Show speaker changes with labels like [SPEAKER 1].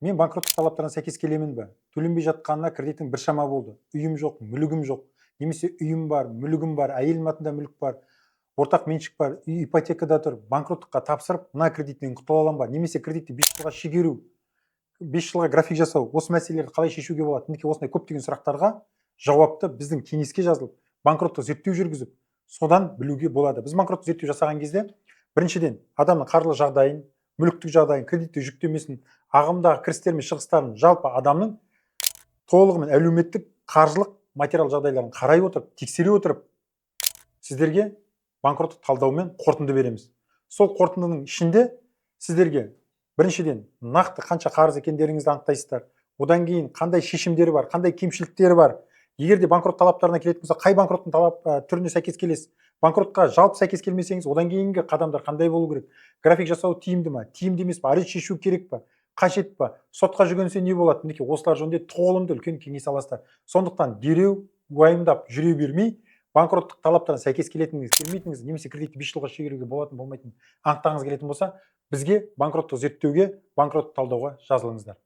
[SPEAKER 1] Мен банкроттық талаптарына сәйкес келемін бе? Төленбей жатқанына кредиттің біршама болды. Үйім жоқ, мүлігім жоқ. Немесе үйім бар, мүлігім бар, әйелім атында мүлік бар, ортақ меншік бар, үй ипотекада тұр. Банкроттыққа тапсырып, мына кредиттен құтыла аламын ба? Немесе кредитті 5 жылға шегеру, 5 жылға график жасау, осы мәселелерді қалай шешуге болады? Мінекей осындай көптеген сұрақтарға жауапты біздің кеңеске жазылып, банкроттық зерттеу жүргізіп, содан білуге болады. Біз банкроттық зерттеу жасаған кезде, біріншіден, адамның қаржылық жағдайын, мүліктік жағдайын, кредиттік жүктемесін, ағымдағы кірістер мен шығыстарын, жалпы адамның толығымен әлеуметтік, қаржылық, материал жағдайларын қарай отырып, тексере отырып, сіздерге банкроттық талдаумен қорытынды береміз. Сол қорытындының ішінде сіздерге біріншіден нақты қанша қарыз екендеріңізді анықтайсыздар. Одан кейін қандай шешімдері бар, қандай кемшіліктері бар. Егер де банкрот талаптарына келетін болса, қай банкроттың түріне сәйкес келесіз? Банкротқа жалпы сәйкес келмесеңіз, одан кейінгі қадамдар қандай болу керек? График жасау тиімді ме, тиімді емес пе, арест шешу керек пе, қажет пе, сотқа жүгінсе не болады? Мінекей осылар жөнінде толымды үлкен кеңес аласыздар. Сондықтан дереу уайымдап жүре бермей, банкроттық талаптарына сәйкес келетініңіз, келмейтініңіз, немесе кредитті 5 жылға шегеруге болатын болмайтын анықтағыңыз келетін болса, бізге банкроттық зерттеуге, банкроттық талдауға жазылыңыздар.